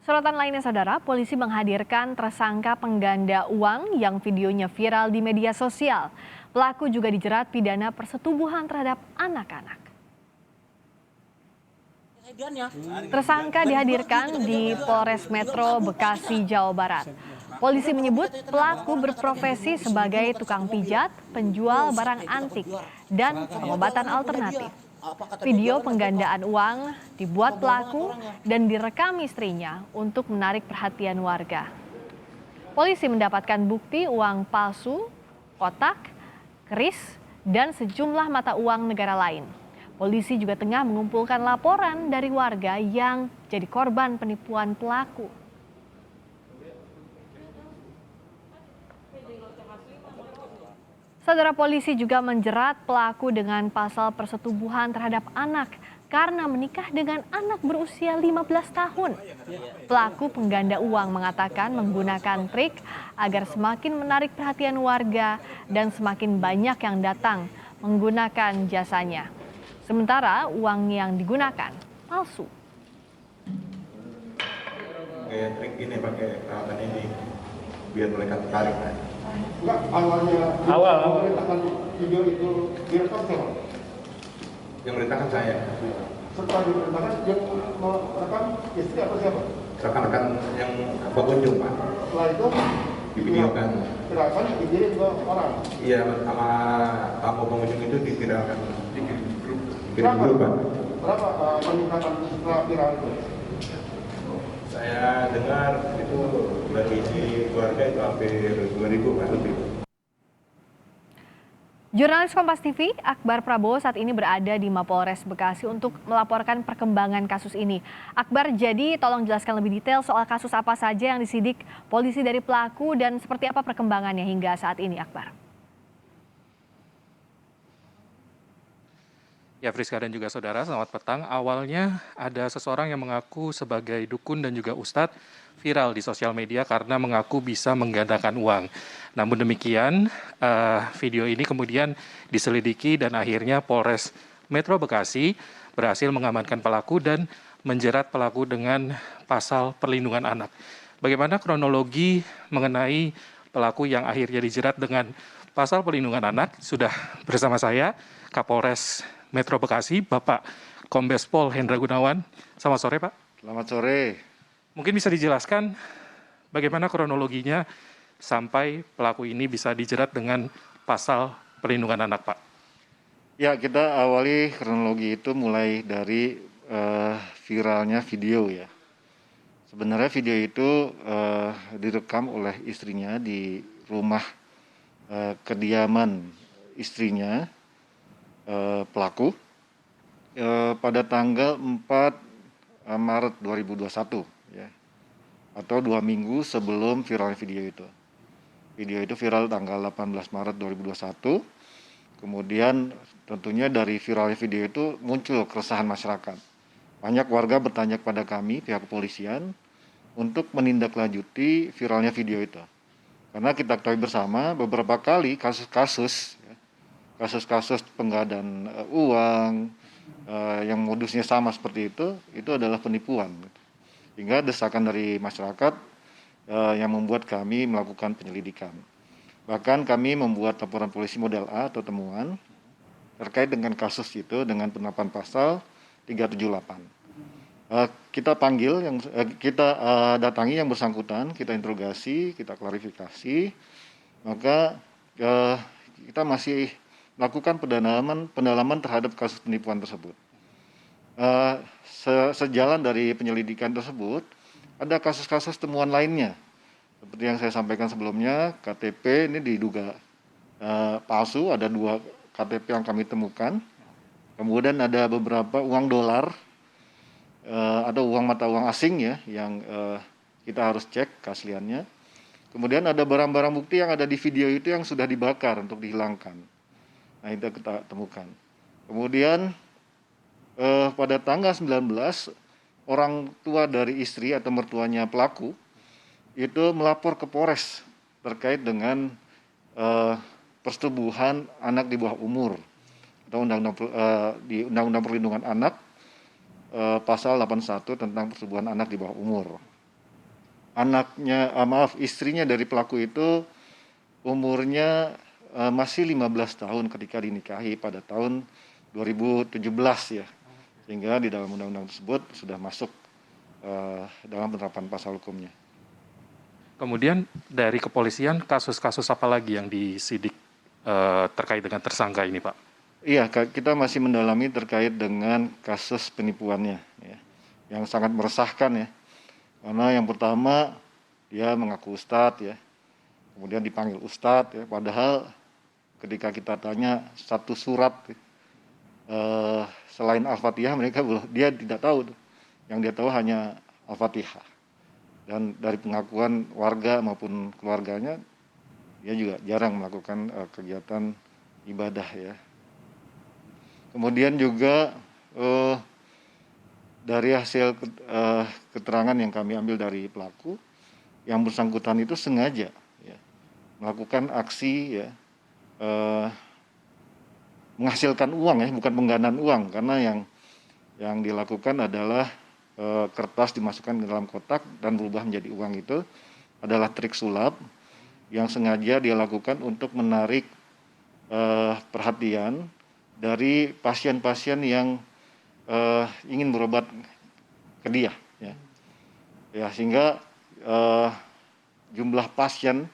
Sorotan lainnya saudara, polisi menghadirkan tersangka pengganda uang yang videonya viral di media sosial. Pelaku juga dijerat pidana persetubuhan terhadap anak-anak. Tersangka dihadirkan di Polres Metro Bekasi, Jawa Barat. Polisi menyebut pelaku berprofesi sebagai tukang pijat, penjual barang antik, dan pengobatan alternatif. Video penggandaan uang dibuat pelaku dan direkam istrinya untuk menarik perhatian warga. Polisi mendapatkan bukti uang palsu, kotak, keris, dan sejumlah mata uang negara lain. Polisi juga tengah mengumpulkan laporan dari warga yang jadi korban penipuan pelaku. Saudara, polisi juga menjerat pelaku dengan pasal persetubuhan terhadap anak karena menikah dengan anak berusia 15 tahun. Pelaku pengganda uang mengatakan menggunakan trik agar semakin menarik perhatian warga dan semakin banyak yang datang menggunakan jasanya. Sementara uang yang digunakan palsu. Kayak trik ini pakai peralatan ini biar mereka tertarik. Enggak, awal meretakan video itu direkam siapa? Yang merintahkan saya. Setelah diperintahkan yang merekam istri atau siapa? Rekan-rekan yang pengunjung, Pak. Setelah itu Divideokan. viralkan dikirim ke orang. Iya, sama tamu pengunjung itu diviralkan. Dikirim grup, Pak. Berapa peningkatan setelah viral itu? Saya dengar itu bagi keluarga itu hampir 2.000 Pak lebih. Jurnalis Kompas TV, Akbar Prabowo saat ini berada di Mapolres Bekasi untuk melaporkan perkembangan kasus ini. Akbar, jadi tolong jelaskan lebih detail soal kasus apa saja yang disidik polisi dari pelaku dan seperti apa perkembangannya hingga saat ini, Akbar. Ya, Friska dan juga saudara, selamat petang. Awalnya ada seseorang yang mengaku sebagai dukun dan juga ustadz viral di sosial media karena mengaku bisa menggandakan uang. Namun demikian, video ini kemudian diselidiki dan akhirnya Polres Metro Bekasi berhasil mengamankan pelaku dan menjerat pelaku dengan pasal perlindungan anak. Bagaimana kronologi mengenai pelaku yang akhirnya dijerat dengan pasal perlindungan anak? Sudah bersama saya, Kapolres Metro Bekasi, Bapak Kombes Pol Hendra Gunawan. Selamat sore, Pak. Selamat sore. Mungkin bisa dijelaskan bagaimana kronologinya sampai pelaku ini bisa dijerat dengan pasal perlindungan anak, Pak? Ya, kita awali kronologi itu mulai dari viralnya video ya. Sebenarnya video itu direkam oleh istrinya di rumah kediaman istrinya, pelaku pada tanggal 4 Maret 2021 ya, atau 2 minggu sebelum viralnya video itu. Video itu viral tanggal 18 Maret 2021. Kemudian tentunya dari viralnya video itu muncul keresahan masyarakat. Banyak warga bertanya kepada kami pihak kepolisian untuk menindaklanjuti viralnya video itu. Karena kita ketahui bersama beberapa kali kasus-kasus penggandaan uang yang modusnya sama seperti itu adalah penipuan. Hingga desakan dari masyarakat yang membuat kami melakukan penyelidikan. Bahkan kami membuat laporan polisi model A atau temuan terkait dengan kasus itu dengan penerapan pasal 378. Kita panggil kita datangi yang bersangkutan, kita interogasi, kita klarifikasi, maka kita masih melakukan pendalaman terhadap kasus penipuan tersebut. Sejalan dari penyelidikan tersebut, ada kasus-kasus temuan lainnya. Seperti yang saya sampaikan sebelumnya, KTP ini diduga palsu, ada 2 KTP yang kami temukan. Kemudian ada beberapa uang dolar, ada uang mata uang asing ya, yang kita harus cek keasliannya. Kemudian ada barang-barang bukti yang ada di video itu yang sudah dibakar untuk dihilangkan. Nah, itu kita temukan. Kemudian pada tanggal 19, orang tua dari istri atau mertuanya pelaku itu melapor ke Polres terkait dengan persetubuhan anak di bawah umur atau di Undang-Undang Perlindungan Anak pasal 81 tentang persetubuhan anak di bawah umur. istrinya dari pelaku itu umurnya masih 15 tahun ketika dinikahi pada tahun 2017 ya. Sehingga di dalam undang-undang tersebut sudah masuk dalam penerapan pasal hukumnya. Kemudian dari kepolisian kasus-kasus apa lagi yang disidik terkait dengan tersangka ini, Pak? Iya, kita masih mendalami terkait dengan kasus penipuannya, ya, yang sangat meresahkan ya. Karena yang pertama dia mengaku ustadz ya, kemudian dipanggil ustadz ya, padahal ketika kita tanya satu surat selain Al-Fatihah dia tidak tahu tuh. Yang dia tahu hanya Al-Fatihah. Dan dari pengakuan warga maupun keluarganya, dia juga jarang melakukan kegiatan ibadah ya. Kemudian juga dari hasil keterangan yang kami ambil dari pelaku, yang bersangkutan itu sengaja ya, melakukan aksi ya, menghasilkan uang ya, bukan penggandaan uang, karena yang dilakukan adalah kertas dimasukkan ke dalam kotak dan berubah menjadi uang. Itu adalah trik sulap yang sengaja dia lakukan untuk menarik perhatian dari pasien-pasien yang ingin berobat ke dia ya, sehingga jumlah pasien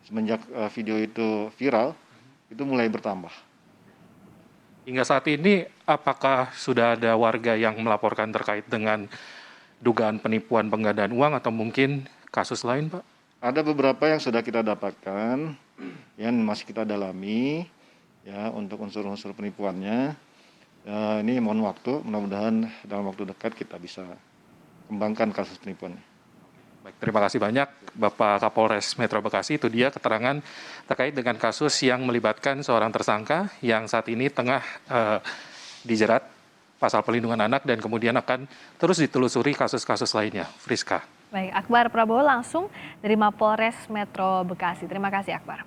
semenjak video itu viral itu mulai bertambah. Hingga saat ini, apakah sudah ada warga yang melaporkan terkait dengan dugaan penipuan penggandaan uang atau mungkin kasus lain, Pak? Ada beberapa yang sudah kita dapatkan, yang masih kita dalami, ya, untuk unsur-unsur penipuannya. Ini mohon waktu, mudah-mudahan dalam waktu dekat kita bisa kembangkan kasus penipuannya. Baik, terima kasih banyak Bapak Kapolres Metro Bekasi. Itu dia keterangan terkait dengan kasus yang melibatkan seorang tersangka yang saat ini tengah dijerat pasal pelindungan anak dan kemudian akan terus ditelusuri kasus-kasus lainnya. Friska. Baik, Akbar Prabowo langsung dari Mapolres Metro Bekasi. Terima kasih, Akbar.